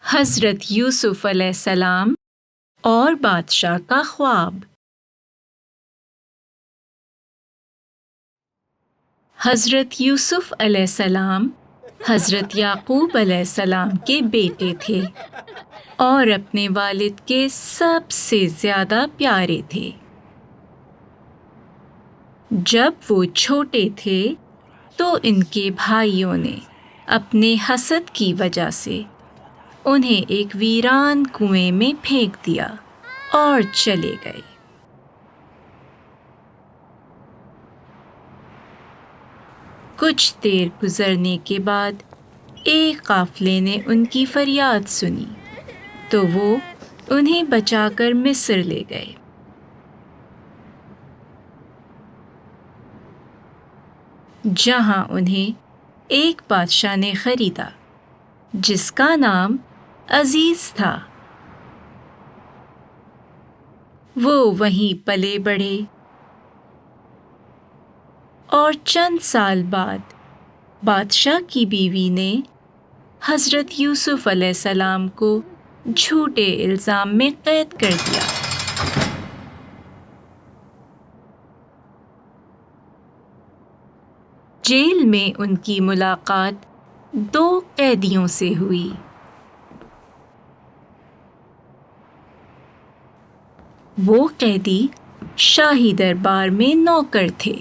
حضرت یوسف علیہ السلام اور بادشاہ کا خواب۔ حضرت یوسف علیہ السلام حضرت یعقوب علیہ السلام کے بیٹے تھے اور اپنے والد کے سب سے زیادہ پیارے تھے۔ جب وہ چھوٹے تھے تو ان کے بھائیوں نے اپنے حسد کی وجہ سے انہیں ایک ویران کنویں میں پھینک دیا اور چلے گئے۔ کچھ دیر گزرنے کے بعد ایک قافلے نے ان کی فریاد سنی تو وہ انہیں بچا کر مصر لے گئے۔ جہاں انہیں ایک بادشاہ نے خریدا جس کا نام عزیز تھا۔ وہ وہیں پلے بڑھے اور چند سال بعد بادشاہ کی بیوی نے حضرت یوسف علیہ السلام کو جھوٹے الزام میں قید کر دیا۔ جیل میں ان کی ملاقات 2 قیدیوں سے ہوئی۔ وہ قیدی شاہی دربار میں نوکر تھے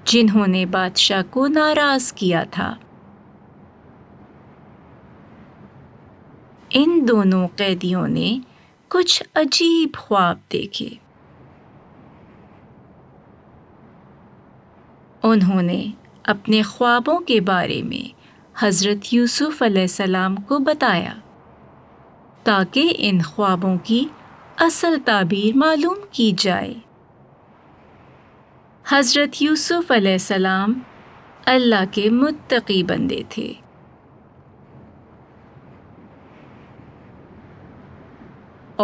جنہوں نے بادشاہ کو ناراض کیا تھا۔ ان دونوں قیدیوں نے کچھ عجیب خواب دیکھے۔ انہوں نے اپنے خوابوں کے بارے میں حضرت یوسف علیہ السلام کو بتایا تاکہ ان خوابوں کی اصل تعبیر معلوم کی جائے۔ حضرت یوسف علیہ السلام اللہ کے متقی بندے تھے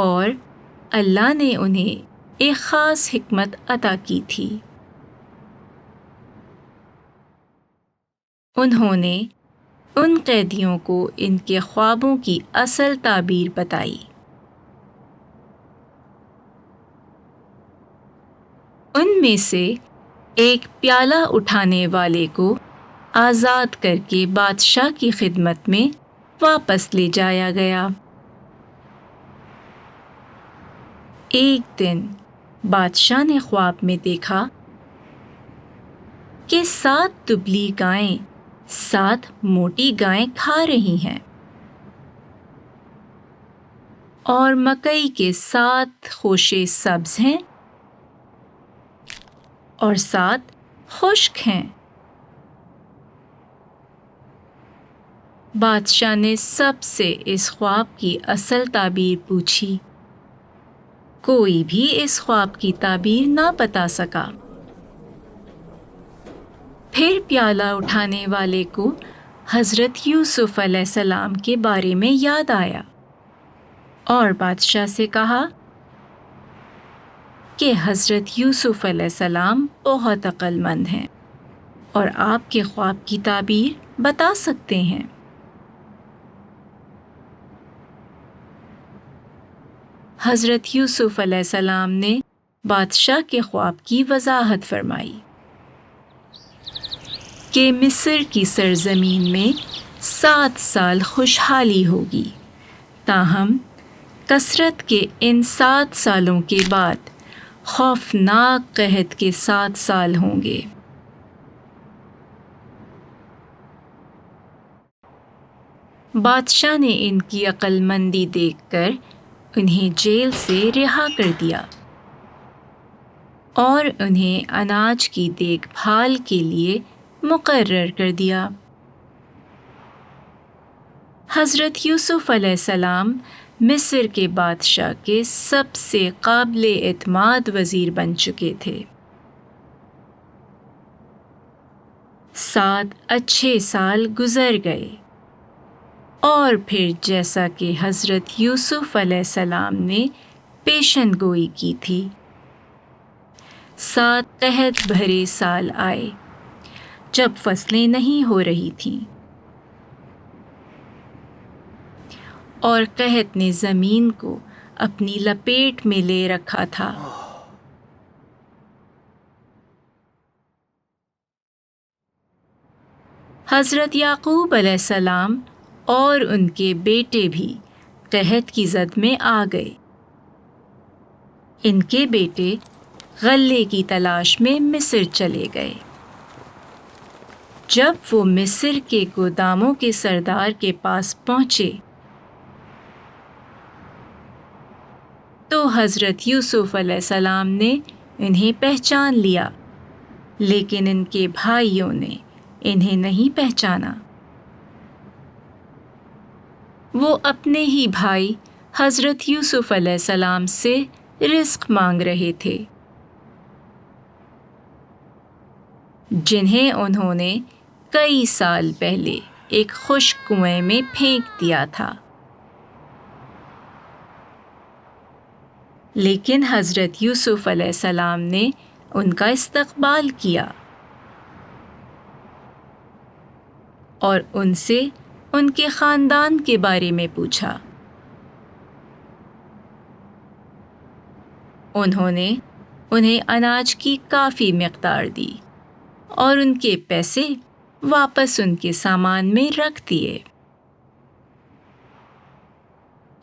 اور اللہ نے انہیں ایک خاص حکمت عطا کی تھی۔ انہوں نے ان قیدیوں کو ان کے خوابوں کی اصل تعبیر بتائی۔ ان میں سے ایک پیالہ اٹھانے والے کو آزاد کر کے بادشاہ کی خدمت میں واپس لے جایا گیا۔ ایک دن بادشاہ نے خواب میں دیکھا کہ 7 دبلی گائیں 7 موٹی گائیں کھا رہی ہیں اور مکئی کے 7 خوشے سبز ہیں اور 7 خشک ہیں۔ بادشاہ نے سب سے اس خواب کی اصل تعبیر پوچھی۔ کوئی بھی اس خواب کی تعبیر نہ بتا سکا۔ پھر پیالہ اٹھانے والے کو حضرت یوسف علیہ السلام کے بارے میں یاد آیا اور بادشاہ سے کہا کہ حضرت یوسف علیہ السلام بہت عقل مند ہیں اور آپ کے خواب کی تعبیر بتا سکتے ہیں۔ حضرت یوسف علیہ السلام نے بادشاہ کے خواب کی وضاحت فرمائی کہ مصر کی سرزمین میں 7 سال خوشحالی ہوگی، تاہم کثرت کے ان 7 سالوں کے بعد خوفناک قحط کے 7 سال ہوں گے۔ بادشاہ نے ان کی عقل مندی دیکھ کر انہیں جیل سے رہا کر دیا اور انہیں اناج کی دیکھ بھال کے لیے مقرر کر دیا۔ حضرت یوسف علیہ السلام مصر کے بادشاہ کے سب سے قابل اعتماد وزیر بن چکے تھے۔ 7 اچھے سال گزر گئے اور پھر جیسا کہ حضرت یوسف علیہ السلام نے پیشن گوئی کی تھی 7 قحط بھرے سال آئے جب فصلیں نہیں ہو رہی تھیں، اور قحط نے زمین کو اپنی لپیٹ میں لے رکھا تھا۔ حضرت یعقوب علیہ السلام اور ان کے بیٹے بھی قحط کی زد میں آ گئے۔ ان کے بیٹے غلے کی تلاش میں مصر چلے گئے۔ جب وہ مصر کے گوداموں کے سردار کے پاس پہنچے تو حضرت یوسف علیہ السلام نے انہیں پہچان لیا، لیکن ان کے بھائیوں نے انہیں نہیں پہچانا۔ وہ اپنے ہی بھائی حضرت یوسف علیہ السلام سے رزق مانگ رہے تھے، جنہیں انہوں نے کئی سال پہلے ایک خشک کنویں میں پھینک دیا تھا۔ لیکن حضرت یوسف علیہ السلام نے ان کا استقبال کیا اور ان سے ان کے خاندان کے بارے میں پوچھا۔ انہوں نے انہیں اناج کی کافی مقدار دی اور ان کے پیسے واپس ان کے سامان میں رکھ دیے۔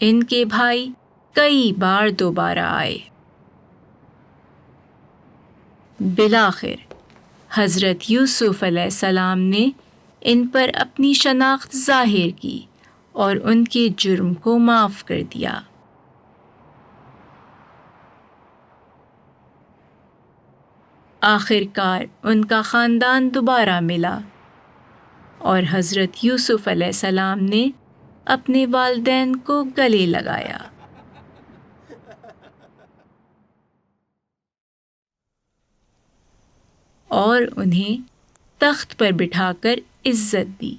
ان کے بھائی کئی بار دوبارہ آئے۔ بالآخر حضرت یوسف علیہ السلام نے ان پر اپنی شناخت ظاہر کی اور ان کے جرم کو معاف کر دیا۔ آخر کار ان کا خاندان دوبارہ ملا اور حضرت یوسف علیہ السلام نے اپنے والدین کو گلے لگایا۔ اور انہیں تخت پر بٹھا کر عزت دی۔